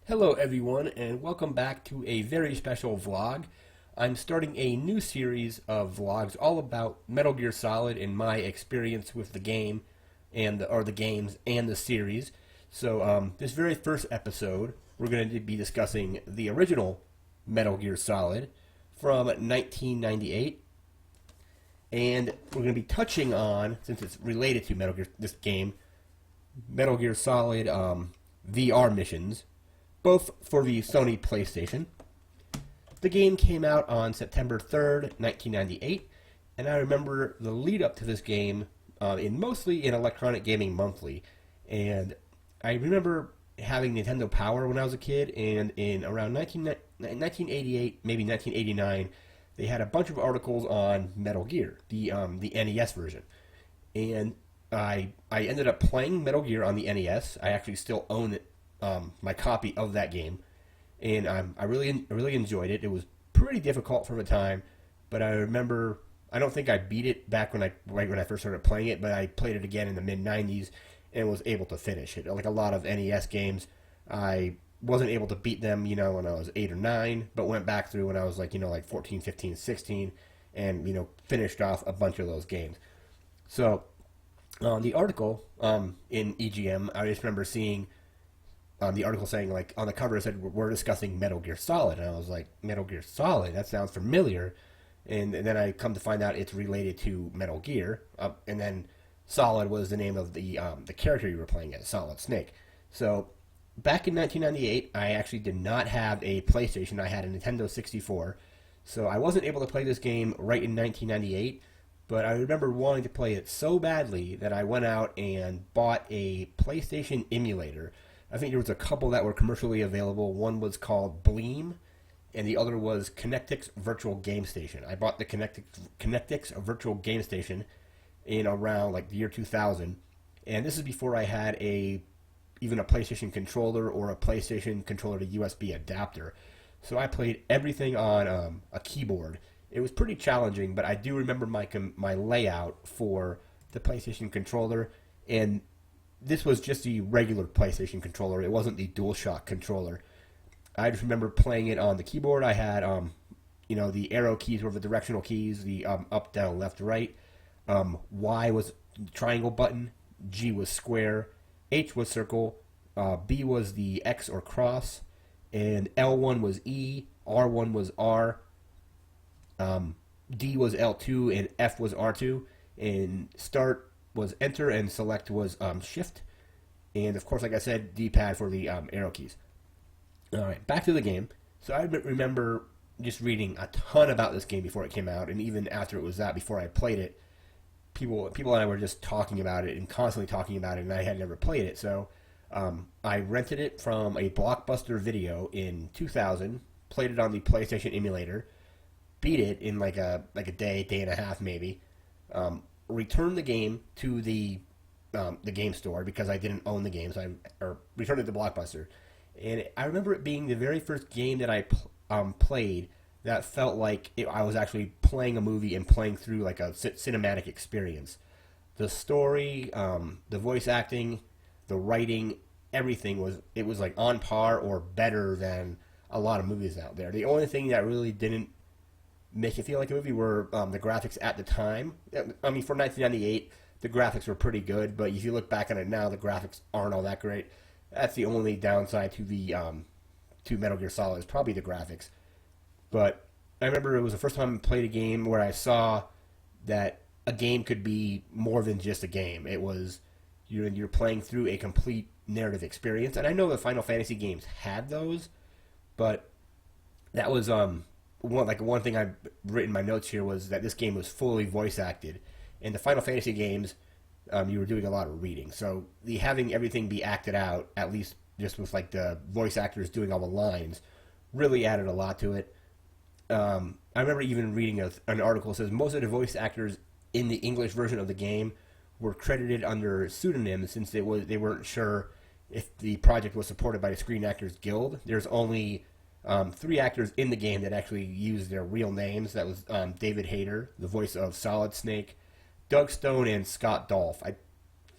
Hello everyone and welcome back to a very special vlog. I'm starting a new series of vlogs all about Metal Gear Solid and my experience with the game or the games and the series. So this very first episode we're going to be discussing the original Metal Gear Solid from 1998, and we're going to be touching on, since it's related to this game, Metal Gear Solid VR missions, both for the Sony PlayStation. The game came out on September 3rd, 1998, and I remember the lead up to this game mostly in Electronic Gaming Monthly. And I remember having Nintendo Power when I was a kid, and in around 1988, maybe 1989, they had a bunch of articles on Metal Gear, the NES version. And I ended up playing Metal Gear on the NES. I actually still own it, my copy of that game, and I really enjoyed it. It was pretty difficult for the time, but I remember I don't think I beat it back when I first started playing it, but I played it again in the mid '90s and was able to finish it. Like a lot of NES games, I wasn't able to beat them, when I was 8 or 9, but went back through when I was like 14, 15, 16, and finished off a bunch of those games. So the article in EGM, I just remember seeing the article saying, like, on the cover it said, we're discussing Metal Gear Solid, and I was like, Metal Gear Solid, that sounds familiar. And then I come to find out it's related to Metal Gear, and then Solid was the name of the character you were playing as, Solid Snake. So back in 1998, I actually did not have a PlayStation. I had a Nintendo 64, so I wasn't able to play this game right in 1998, but I remember wanting to play it so badly that I went out and bought a PlayStation emulator. I think there was a couple that were commercially available. One was called Bleem, and the other was Connectix Virtual Game Station. I bought the Connectix Virtual Game Station in around like the year 2000, and this is before I had even a PlayStation controller or a PlayStation controller to USB adapter. So I played everything on a keyboard. It was pretty challenging, but I do remember my layout for the PlayStation controller, and this was just the regular PlayStation controller. It wasn't the DualShock controller. I just remember playing it on the keyboard. I had, the arrow keys were the directional keys, the up, down, left, right. Y was the triangle button. G was square. H was circle. B was the X or cross. And L1 was E. R1 was R. D was L2, and F was R2. And start was enter, and select was shift, and of course, like I said, D-pad for the arrow keys. All right, back to the game. So I remember just reading a ton about this game before it came out, and even after it was out, before I played it, people and I were just talking about it and constantly talking about it, and I had never played it. So I rented it from a Blockbuster Video in 2000, played it on the PlayStation emulator, beat it in like a day and a half maybe. Returned the game to the game store because I didn't own the game, so I returned it to Blockbuster. And I remember it being the very first game that I played that felt like I was actually playing a movie and playing through like a cinematic experience. The story, the voice acting, the writing, everything was like on par or better than a lot of movies out there. The only thing that really didn't make it feel like a movie were the graphics at the time. I mean, for 1998, the graphics were pretty good, but if you look back on it now, the graphics aren't all that great. That's the only downside to the to Metal Gear Solid, is probably the graphics. But I remember it was the first time I played a game where I saw that a game could be more than just a game. It was you're playing through a complete narrative experience, and I know the Final Fantasy games had those, but that was one thing I've written in my notes here was that this game was fully voice acted. In the Final Fantasy games, you were doing a lot of reading. So having everything be acted out, at least just with like the voice actors doing all the lines, really added a lot to it. I remember even reading an article that says most of the voice actors in the English version of the game were credited under pseudonyms since they weren't sure if the project was supported by the Screen Actors Guild. There's only 3 actors in the game that actually used their real names. That was David Hayter, the voice of Solid Snake, Doug Stone, and Scott Dolph. I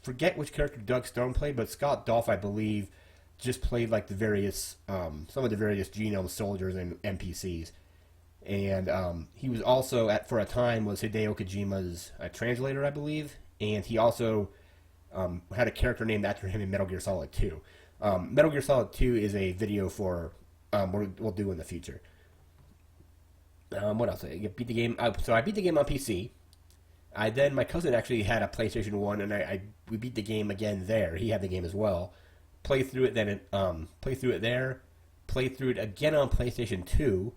forget which character Doug Stone played, but Scott Dolph, I believe, just played like the various some of the various genome soldiers and NPCs. And he was also at for a time was Hideo Kojima's translator, I believe, and he also had a character named after him in Metal Gear Solid 2. Metal Gear Solid 2 is a video for we'll do in the future. What else? I beat the game. So I beat the game on PC. My cousin actually had a PlayStation 1, and we beat the game again there. He had the game as well. Played through it then. Played through it there. Played through it again on PlayStation 2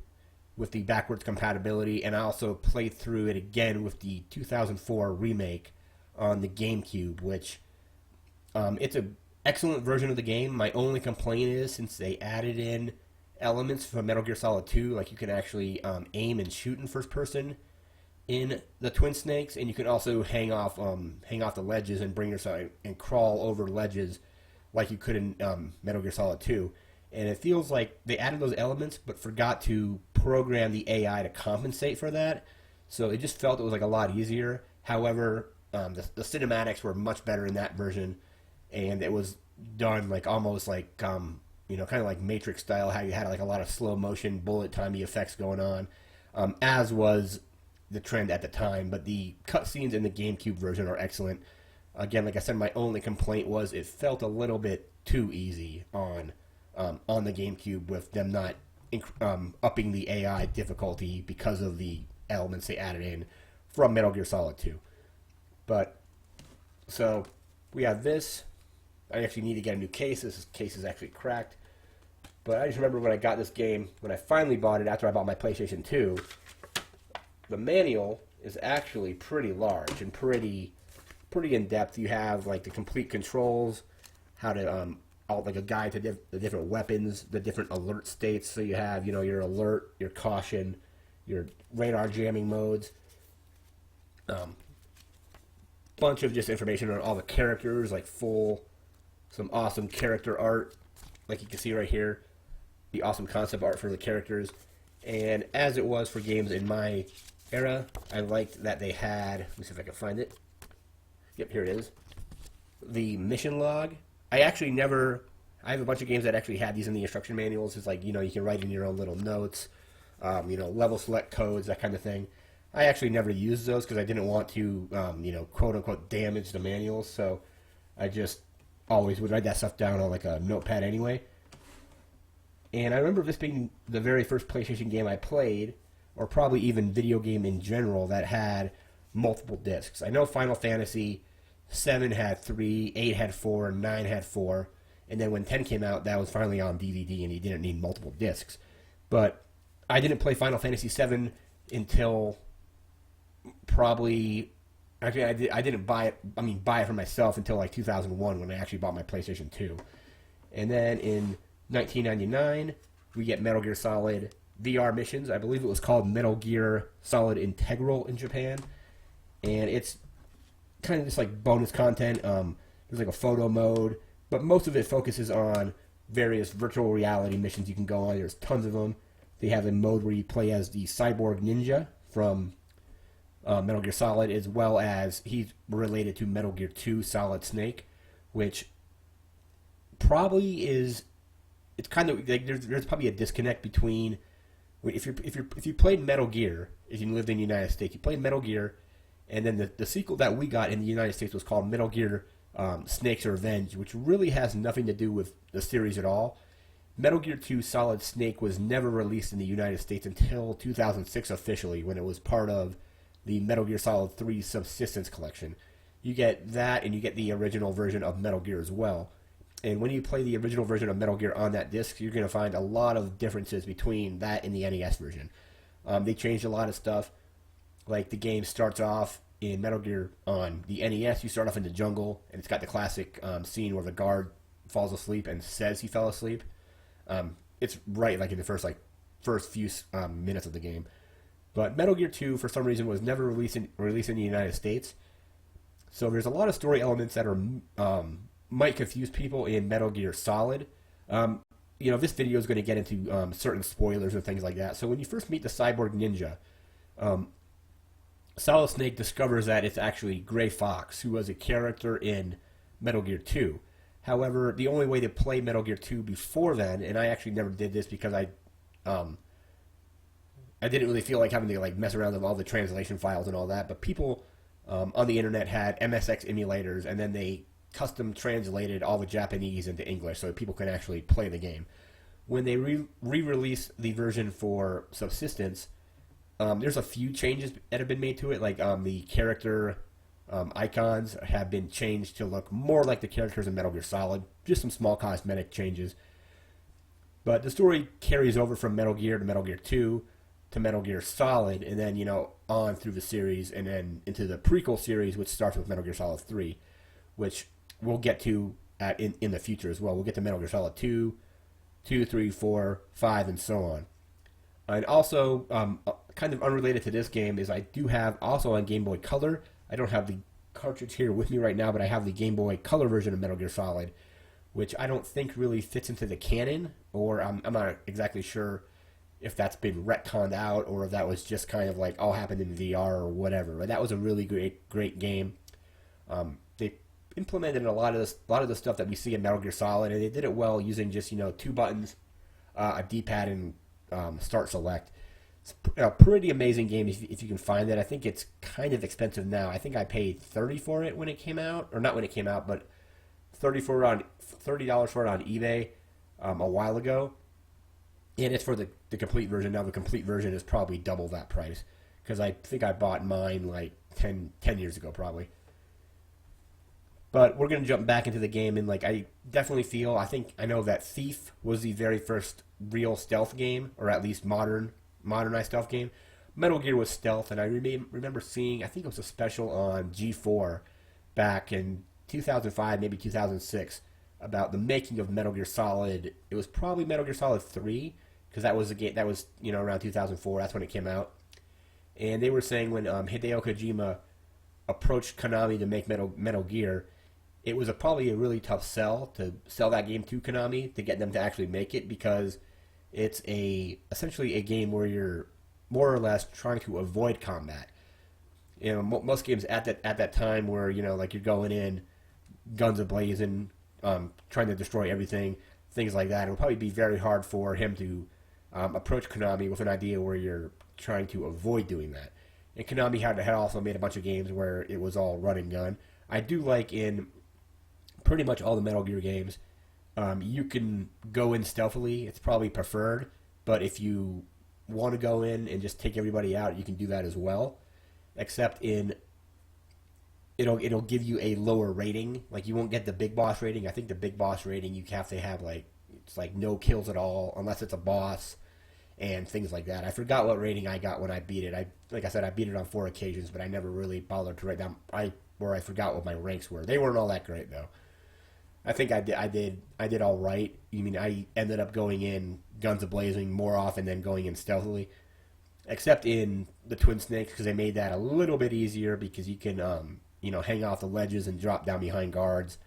with the backwards compatibility, and I also played through it again with the 2004 remake on the GameCube, which it's an excellent version of the game. My only complaint is since they added in elements from Metal Gear Solid 2, like you can actually aim and shoot in first person in the Twin Snakes, and you can also hang off the ledges and bring yourself and crawl over ledges like you could in Metal Gear Solid 2. And it feels like they added those elements but forgot to program the AI to compensate for that. So it just felt it was like a lot easier. However, the cinematics were much better in that version, and it was done like almost like kind of like Matrix style, how you had like a lot of slow motion bullet timey effects going on, as was the trend at the time. But the cutscenes in the GameCube version are excellent. Again, like I said, my only complaint was it felt a little bit too easy on the GameCube with them not upping the AI difficulty because of the elements they added in from Metal Gear Solid 2. But, so, we have this. I actually need to get a new case. This case is actually cracked. But I just remember when I got this game, when I finally bought it after I bought my PlayStation 2, the manual is actually pretty large and pretty in-depth. You have, like, the complete controls, how to, like a guide to the different weapons, the different alert states. So you have, your alert, your caution, your radar jamming modes. Bunch of just information on all the characters, like some awesome character art, like you can see right here, the awesome concept art for the characters. And as it was for games in my era, I liked that they had, let me see if I can find it. Yep, here it is. The mission log. I have a bunch of games that actually had these in the instruction manuals. It's like, you can write in your own little notes, level select codes, that kind of thing. I actually never used those because I didn't want to, quote unquote, damage the manuals. So I just always would write that stuff down on like a notepad anyway. And I remember this being the very first PlayStation game I played, or probably even video game in general, that had multiple discs. I know Final Fantasy 7 had 3, 8 had 4, 9 had 4, and then when 10 came out, that was finally on DVD and you didn't need multiple discs. But I didn't play Final Fantasy 7 until probably, actually I didn't buy it for myself until like 2001 when I actually bought my PlayStation 2. And then in 1999, we get Metal Gear Solid VR missions. I believe it was called Metal Gear Solid Integral in Japan. And it's kind of just like bonus content. There's like a photo mode, but most of it focuses on various virtual reality missions you can go on. There's tons of them. They have a mode where you play as the cyborg ninja from Metal Gear Solid, as well as he's related to Metal Gear 2 Solid Snake, which probably is, it's kind of like there's probably a disconnect between if you played Metal Gear, if you lived in the United States, you played Metal Gear, and then the sequel that we got in the United States was called Metal Gear Snake's Revenge, which really has nothing to do with the series at all. Metal Gear 2 Solid Snake was never released in the United States until 2006 officially, when it was part of the Metal Gear Solid 3 Subsistence Collection. You get that, and you get the original version of Metal Gear as well. And when you play the original version of Metal Gear on that disc, you're going to find a lot of differences between that and the NES version. They changed a lot of stuff. Like the game starts off in Metal Gear on the NES, you start off in the jungle, and it's got the classic scene where the guard falls asleep and says he fell asleep. It's right like in the first few minutes of the game. But Metal Gear 2, for some reason, was never released in the United States. So there's a lot of story elements that are might confuse people in Metal Gear Solid. This video is going to get into certain spoilers and things like that. So when you first meet the cyborg ninja, Solid Snake discovers that it's actually Gray Fox, who was a character in Metal Gear 2. However, the only way to play Metal Gear 2 before then, and I actually never did this because um, I didn't really feel like having to like mess around with all the translation files and all that. But people on the internet had MSX emulators, and then they custom translated all the Japanese into English so that people could actually play the game. When they re-released the version for Subsistence, there's a few changes that have been made to it. Like the character icons have been changed to look more like the characters in Metal Gear Solid. Just some small cosmetic changes. But the story carries over from Metal Gear to Metal Gear 2 to Metal Gear Solid, and then, on through the series, and then into the prequel series, which starts with Metal Gear Solid 3, which we'll get to in the future as well. We'll get to Metal Gear Solid 2, 2, 3, 4, 5, and so on. And also, kind of unrelated to this game, is I do have, also on Game Boy Color, I don't have the cartridge here with me right now, but I have the Game Boy Color version of Metal Gear Solid, which I don't think really fits into the canon, or I'm not exactly sure if that's been retconned out, or if that was just kind of like all happened in VR or whatever. But that was a really great game. They implemented a lot of the stuff that we see in Metal Gear Solid, and they did it well using just 2 buttons, a D-pad, and start select. It's a pretty amazing game if you can find it. I think it's kind of expensive now. I think I paid $30 for it when it came out, or not when it came out, but $30 for it on eBay a while ago. And it's for the complete version. Now the complete version is probably double that price, because I think I bought mine like 10 years ago probably. But we're going to jump back into the game, and I definitely feel, I know that Thief was the very first real stealth game, or at least modernized stealth game. Metal Gear was stealth, and I remember seeing, I think it was a special on G4 back in 2005, maybe 2006, about the making of Metal Gear Solid. It was probably Metal Gear Solid 3, because that was a game that was around 2004. That's when it came out. And they were saying when Hideo Kojima approached Konami to make Metal Gear, it was probably a really tough sell to sell that game to Konami to get them to actually make it, because it's essentially a game where you're more or less trying to avoid combat. Most games at that time where you're going in, guns a-blazing, trying to destroy everything, things like that. It would probably be very hard for him to approach Konami with an idea where you're trying to avoid doing that. And Konami had also made a bunch of games where it was all run and gun. I do like in pretty much all the Metal Gear games, you can go in stealthily. It's probably preferred, but if you want to go in and just take everybody out, you can do that as well. Except it'll give you a lower rating. Like, you won't get the big boss rating. I think the big boss rating, you have to have it's no kills at all unless it's a boss and things like that. I forgot what rating I got when I beat it. Like I said, I beat it on 4 occasions, but I never really bothered to write down. I forgot what my ranks were. They weren't all that great though. I think I did all right. I ended up going in guns a-blazing more often than going in stealthily, except in the Twin Snakes, because they made that a little bit easier, because you can hang off the ledges and drop down behind guards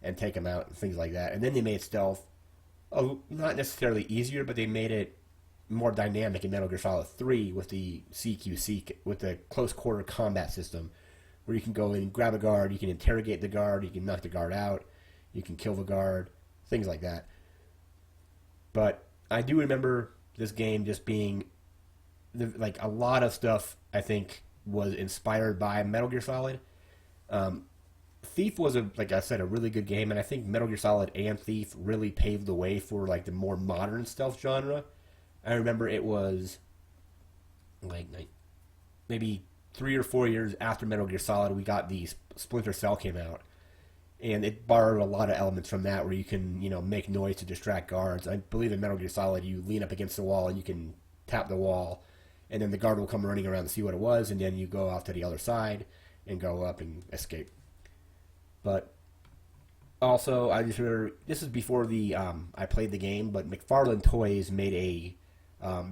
and take them out and things like that. And then they made stealth not necessarily easier, but they made it more dynamic in Metal Gear Solid 3 with the CQC, with the close quarter combat system, where you can go in and grab a guard, you can interrogate the guard, you can knock the guard out, you can kill the guard, things like that. But I do remember this game just being a lot of stuff, I think, was inspired by Metal Gear Solid. Thief was, like I said, a really good game, and I think Metal Gear Solid and Thief really paved the way for the more modern stealth genre. I remember it was maybe 3 or 4 years after Metal Gear Solid, we got the Splinter Cell came out, and it borrowed a lot of elements from that, where you can make noise to distract guards. I believe in Metal Gear Solid, you lean up against the wall and you can tap the wall, and then the guard will come running around to see what it was, and then you go off to the other side and go up and escape. But also, I just remember, this is before I played the game, but McFarlane Toys made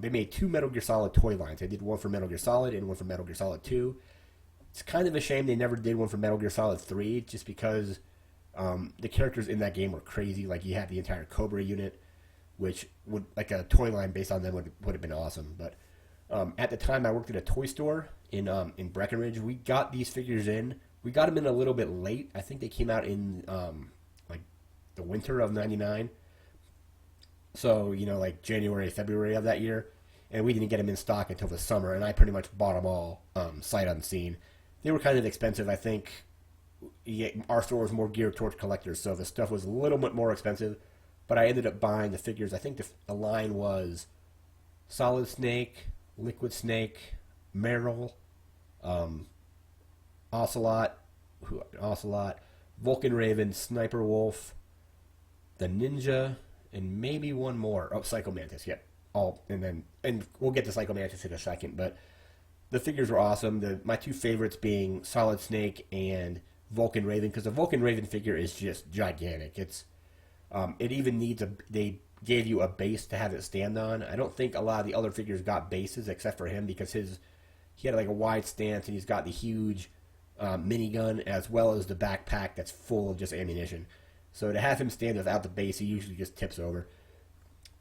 they made 2 Metal Gear Solid toy lines. They did one for Metal Gear Solid and one for Metal Gear Solid 2. It's kind of a shame they never did one for Metal Gear Solid 3, just because the characters in that game were crazy. Like, you had the entire Cobra unit, which would, a toy line based on them would have been awesome. But at the time, I worked at a toy store in Breckenridge. We got these figures in. We got them in a little bit late. I think they came out in the winter of '99. So like January, February of that year, and we didn't get them in stock until the summer. And I pretty much bought them all sight unseen. They were kind of expensive. I think our store was more geared towards collectors, so the stuff was a little bit more expensive. But I ended up buying the figures. I think the line was Solid Snake, Liquid Snake, Meryl, um, Ocelot, Ocelot, Vulcan Raven, Sniper Wolf, the Ninja, and maybe one more. Oh, Psycho Mantis. Yep. All and we'll get to Psycho Mantis in a second. But the figures were awesome. My two favorites being Solid Snake and Vulcan Raven, because the Vulcan Raven figure is just gigantic. It even needs they gave you a base to have it stand on. I don't think a lot of the other figures got bases except for him, because he had like a wide stance, and he's got the huge minigun as well as the backpack that's full of just ammunition. So to have him stand without the base, he usually just tips over.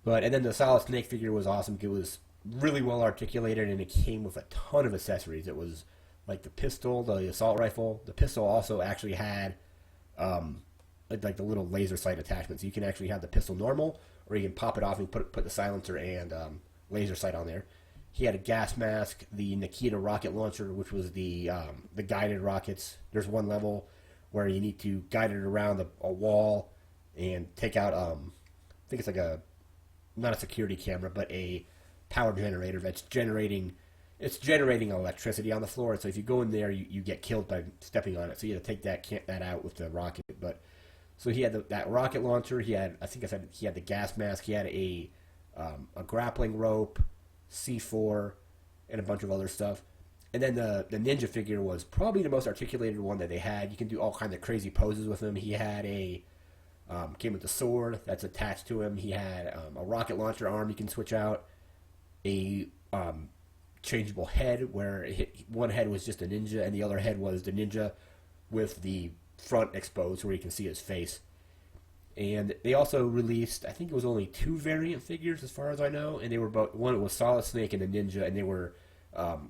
And then the Solid Snake figure was awesome. It was really well articulated, and it came with a ton of accessories. It was like the pistol, the assault rifle. The pistol also actually had like the little laser sight attachment. So you can actually have the pistol normal, or you can pop it off and put the silencer and laser sight on there. He had a gas mask, the Nikita rocket launcher, which was the guided rockets. There's one level where you need to guide it around a wall and take out, I think it's like not a security camera, but a power generator that's generating electricity on the floor. So if you go in there, you get killed by stepping on it. So you have to take that out with the rocket. But so he had that rocket launcher. He had, I think I said, he had the gas mask. He had a grappling rope, C4, and a bunch of other stuff. And then the ninja figure was probably the most articulated one that they had. You can do all kinds of crazy poses with him. He had came with a sword that's attached to him. He had a rocket launcher arm you can switch out, a changeable head where one head was just a ninja and the other head was the ninja with the front exposed where you can see his face. And they also released, I think it was only 2 variant figures as far as I know, and they were both, one was Solid Snake and a Ninja, and they were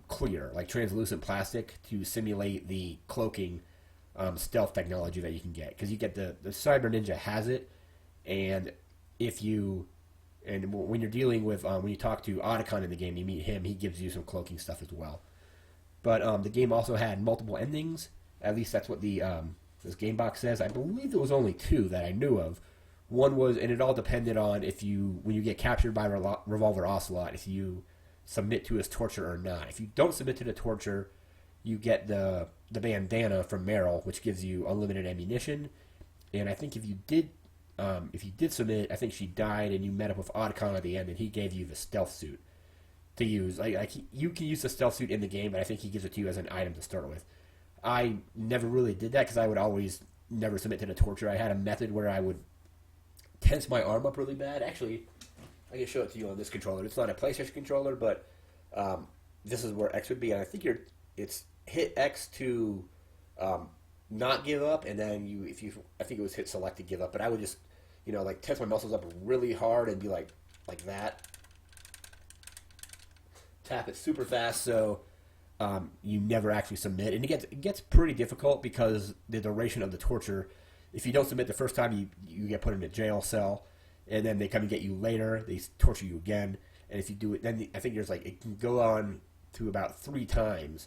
clear, like translucent plastic to simulate the cloaking stealth technology that you can get. Because you get the Cyber Ninja has it, and when you're dealing with, when you talk to Otacon in the game, you meet him, he gives you some cloaking stuff as well. But the game also had multiple endings, at least that's what this game box says. I believe there was only 2 that I knew of. One was, and it all depended on when you get captured by Revolver Ocelot, if you submit to his torture or not. If you don't submit to the torture, you get the bandana from Meryl, which gives you unlimited ammunition. And I think if you did submit, I think she died, and you met up with Otacon at the end, and he gave you the stealth suit to use. You can use the stealth suit in the game, but I think he gives it to you as an item to start with. I never really did that because I would always never submit to the torture. I had a method where I would tense my arm up really bad. Actually, I can show it to you on this controller. It's not a PlayStation controller, but this is where X would be. And I think it's hit X to not give up, and then I think it was hit select to give up. But I would just like tense my muscles up really hard and be like that. Tap it super fast so you never actually submit, and it gets pretty difficult because the duration of the torture. If you don't submit the first time, you get put in a jail cell, and then they come and get you later. They torture you again, and if you do it, then I think it can go on to about 3 times.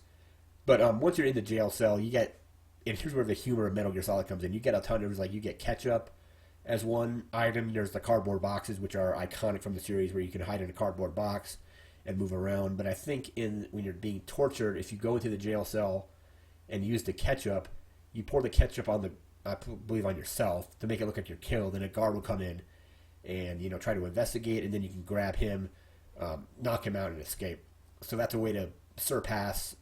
But once you're in the jail cell, you get, and here's where the humor of Metal Gear Solid comes in. You get a ton of you get ketchup as one item. There's the cardboard boxes, which are iconic from the series, where you can hide in a cardboard box and move around. But I think when you're being tortured, if you go into the jail cell and use the ketchup, you pour the ketchup on I believe on yourself to make it look like you're killed, and a guard will come in and try to investigate, and then you can grab him, knock him out, and escape. So that's a way to surpass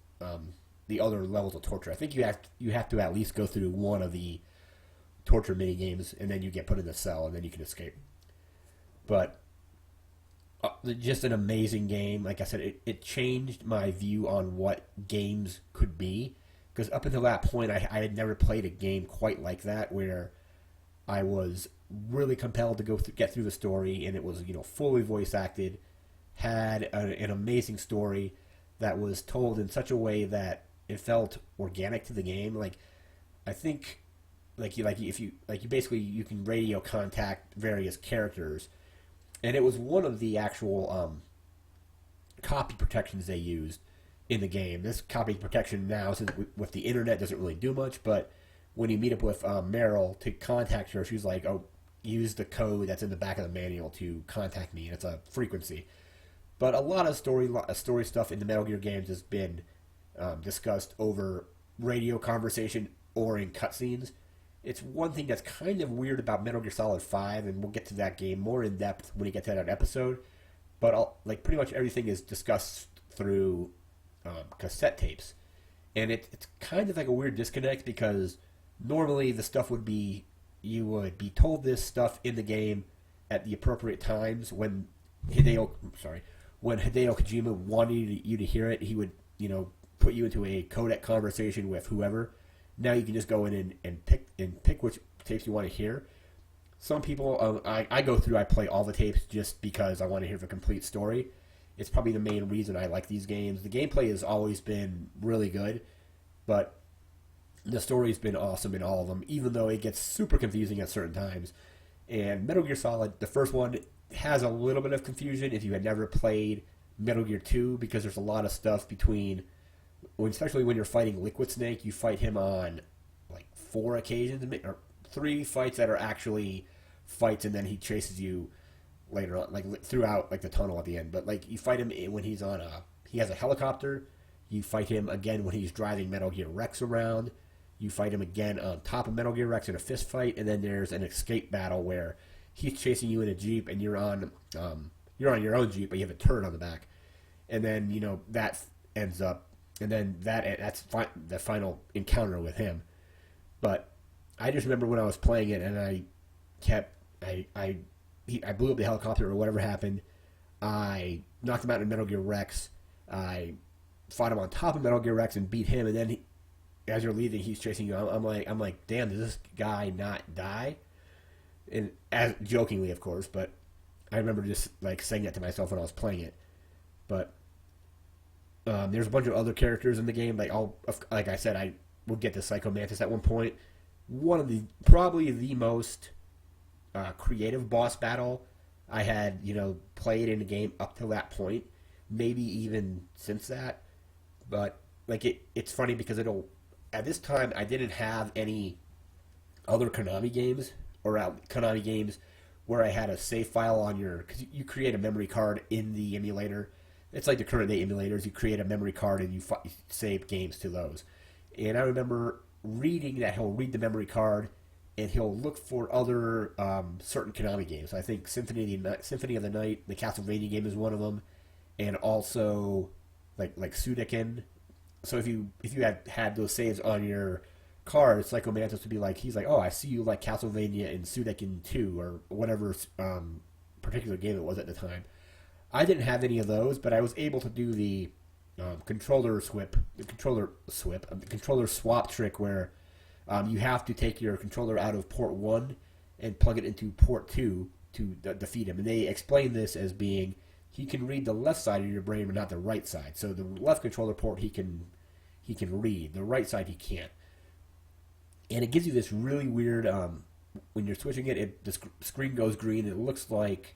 the other levels of torture. I think you have to at least go through one of the torture mini games, and then you get put in the cell, and then you can escape. But just an amazing game. Like I said, it changed my view on what games could be, because up until that point, I had never played a game quite like that, where I was really compelled to get through the story, and it was fully voice acted, had an amazing story that was told in such a way that it felt organic to the game. Like, I think you basically you can radio contact various characters, and it was one of the actual copy protections they used in the game. This copy protection now, since with the internet, doesn't really do much, but when you meet up with Meryl to contact her, she's like, "Oh, use the code that's in the back of the manual to contact me," and it's a frequency. But a lot of story stuff in the Metal Gear games has been discussed over radio conversation or in cutscenes. It's one thing that's kind of weird about Metal Gear Solid 5, and we'll get to that game more in depth when we get to that episode. But pretty much everything is discussed through cassette tapes, and it's kind of like a weird disconnect because normally the stuff would be you would be told this stuff in the game at the appropriate times when Hideo Kojima wanted you to hear it. He would put you into a codec conversation with whoever. Now you can just go in and pick which tapes you want to hear. Some people, I go through, I play all the tapes just because I want to hear the complete story. It's probably the main reason I like these games. The gameplay has always been really good, but the story's been awesome in all of them, even though it gets super confusing at certain times. And Metal Gear Solid, the first one, has a little bit of confusion if you had never played Metal Gear 2, because there's a lot of stuff between, especially when you're fighting Liquid Snake, you fight him on like 4 occasions, or 3 fights that are actually fights, and then he chases you later on, like throughout like the tunnel at the end. But like you fight him when he has a helicopter. You fight him again when he's driving Metal Gear Rex around. You fight him again on top of Metal Gear Rex in a fist fight, and then there's an escape battle where he's chasing you in a Jeep, and you're on your own Jeep, but you have a turret on the back, and then that ends up, and then that's the final encounter with him. But I just remember when I was playing it, and I blew up the helicopter or whatever happened. I knocked him out in Metal Gear Rex. I fought him on top of Metal Gear Rex and beat him, and then as you're leaving, he's chasing you. I'm like, damn, does this guy not die? And as jokingly, of course, but I remember just like saying that to myself when I was playing it. But there's a bunch of other characters in the game. Like I said, I will get to Psycho Mantis at one point. One of probably the most creative boss battle I had played in a game up to that point. Maybe even since that. But like it's funny because at this time I didn't have any other Konami games where I had a save file on because you create a memory card in the emulator. It's like the current day emulators. You create a memory card and you save games to those. And I remember reading that he'll read the memory card and he'll look for other certain Konami games. I think Symphony of the Night, the Castlevania game is one of them, and also like Sudekin. So if you had those saves on your card, Psycho Mantis would be like, he's like, oh, I see you like Castlevania and Sudekin 2 or whatever particular game it was at the time. I didn't have any of those, but I was able to do the controller swap trick where you have to take your controller out of port 1 and plug it into port 2 to defeat him. And they explain this as being he can read the left side of your brain but not the right side. So the left controller port he can read, the right side he can't. And it gives you this really weird when you're switching the screen goes green. It looks like,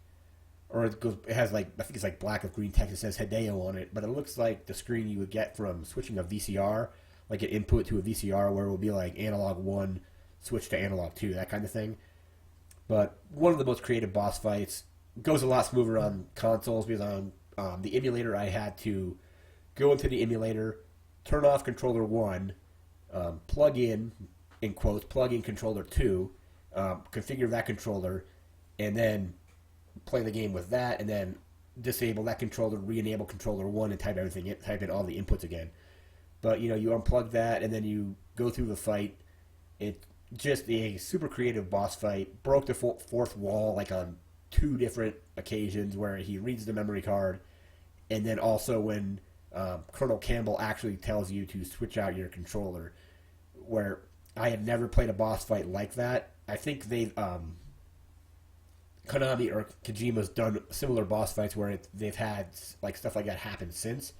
it has like, I think it's like black with green text. It says Hideo on it, but it looks like the screen you would get from switching a VCR, like an input to a VCR, where it will be like analog 1, switch to analog 2, that kind of thing. But one of the most creative boss fights goes a lot smoother on consoles because on the emulator I had to go into the emulator, turn off controller 1, plug in controller 2, configure that controller, and then play the game with that, and then disable that controller, re-enable controller 1, and type in all the inputs again. But you unplug that, and then you go through the fight. It's just a super creative boss fight. Broke the fourth wall like on 2 different occasions where he reads the memory card, and then also when Colonel Campbell actually tells you to switch out your controller, where I had never played a boss fight like that. I think they've Konami or Kojima's done similar boss fights where they've had like stuff like that happen since,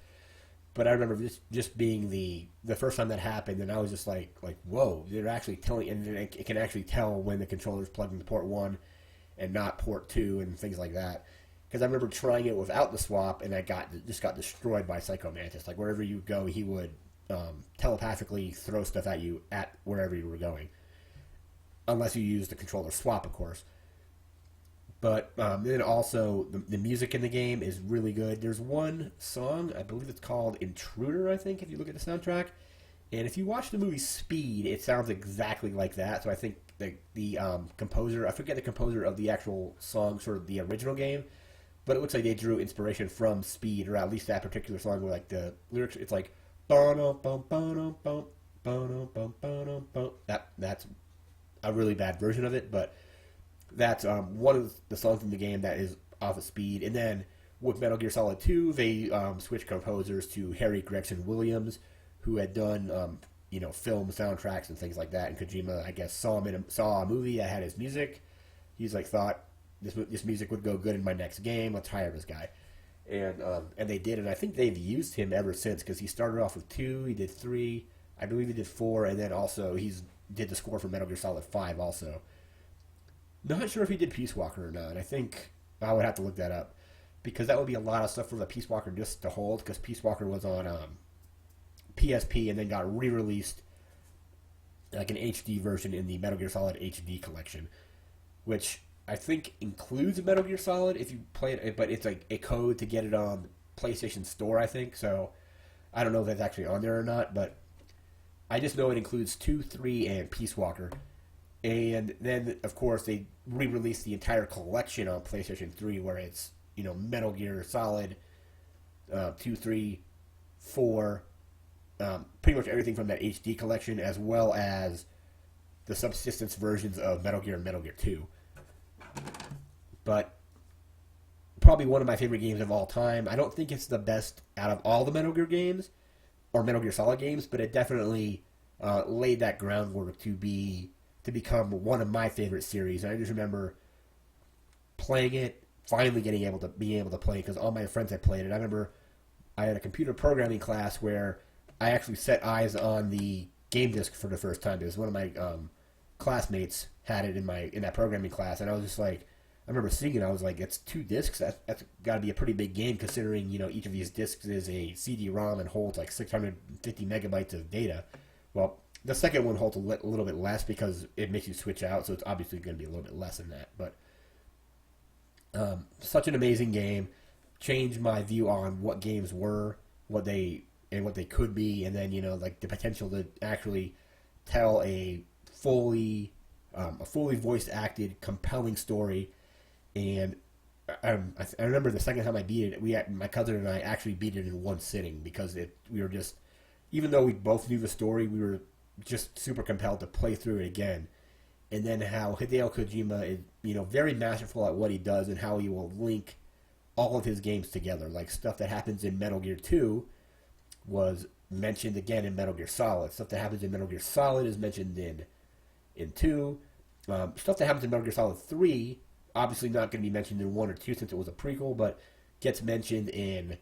But I remember just being the first time that happened, and I was just like whoa, they're actually telling, and it can actually tell when the controller's plugged into port 1 and not port 2 and things like that. Because I remember trying it without the swap, and I just got destroyed by Psycho Mantis. Like wherever you go, he would telepathically throw stuff at you at wherever you were going, unless you use the controller swap, of course. But then also, the music in the game is really good. There's one song, I believe it's called Intruder, I think, if you look at the soundtrack. And if you watch the movie Speed, it sounds exactly like that. So I think the composer, I forget the composer of the actual song, sort of the original game, but it looks like they drew inspiration from Speed, or at least that particular song where like the lyrics, it's like, that's a really bad version of it, but that's one of the songs in the game that is off of Speed. And then with Metal Gear Solid 2, they switched composers to Harry Gregson Williams, who had done film soundtracks and things like that. And Kojima, I guess, saw a movie that had his music. He's like, thought this music would go good in my next game. Let's hire this guy. And they did, and I think they've used him ever since, because he started off with 2, he did 3, I believe he did 4, and then also he's did the score for Metal Gear Solid 5 also. Not sure if he did Peace Walker or not. I think I would have to look that up, because that would be a lot of stuff for the Peace Walker disc to hold, because Peace Walker was on PSP and then got re-released like an HD version in the Metal Gear Solid HD collection, which I think includes Metal Gear Solid if you play it, but it's like a code to get it on PlayStation Store, I think. So I don't know if that's actually on there or not, but I just know it includes 2, 3, and Peace Walker. And then, of course, they re-released the entire collection on PlayStation 3, where it's, Metal Gear Solid 2, 3, 4, pretty much everything from that HD collection, as well as the subsistence versions of Metal Gear and Metal Gear 2. But probably one of my favorite games of all time. I don't think it's the best out of all the Metal Gear games, or Metal Gear Solid games, but it definitely laid that groundwork to become one of my favorite series. And I just remember playing it, finally being able to play it, because all my friends had played it. I remember I had a computer programming class where I actually set eyes on the game disc for the first time. It was one of my classmates had it in that programming class, and I was just like, I remember seeing it, I was like, it's 2 discs? That's got to be a pretty big game, considering, each of these discs is a CD-ROM and holds like 650 megabytes of data. Well, the second one holds a little bit less because it makes you switch out, so it's obviously going to be a little bit less than that. But such an amazing game. Changed my view on what games were, what they could be, and then, like the potential to actually tell a fully voice acted, compelling story. And I remember the second time I beat it, my cousin and I actually beat it in one sitting, because we were just, even though we both knew the story, we were just super compelled to play through it again. And then how Hideo Kojima is, very masterful at what he does, and how he will link all of his games together. Like stuff that happens in Metal Gear 2 was mentioned again in Metal Gear Solid. Stuff that happens in Metal Gear Solid is mentioned in 2. Stuff that happens in Metal Gear Solid 3, obviously not going to be mentioned in 1 or 2 since it was a prequel, but gets mentioned in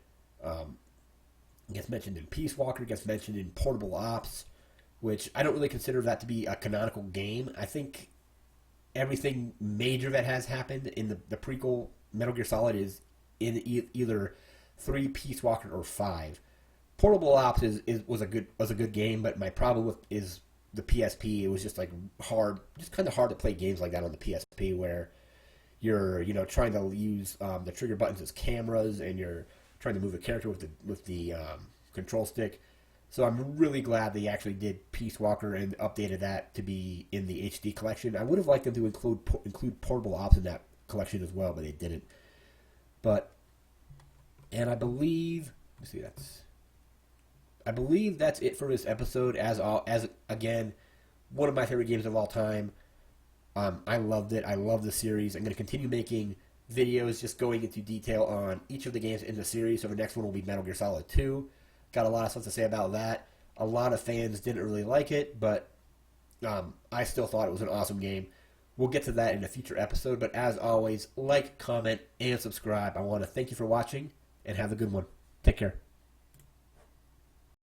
Peace Walker, gets mentioned in Portable Ops, which I don't really consider that to be a canonical game. I think everything major that has happened in the prequel Metal Gear Solid is in either 3, Peace Walker, or 5. Portable Ops was a good game, but my problem is the PSP. It was just like kind of hard to play games like that on the PSP, where you're trying to use the trigger buttons as cameras, and you're trying to move a character with the control stick. So I'm really glad they actually did Peace Walker and updated that to be in the HD collection. I would have liked them to include Portable Ops in that collection as well, but they didn't. And I believe that's it for this episode. As again, one of my favorite games of all time. I loved it. I love the series. I'm going to continue making videos just going into detail on each of the games in the series. So the next one will be Metal Gear Solid 2. Got a lot of stuff to say about that. A lot of fans didn't really like it, but I still thought it was an awesome game. We'll get to that in a future episode, but as always, like, comment, and subscribe. I want to thank you for watching, and have a good one. Take care.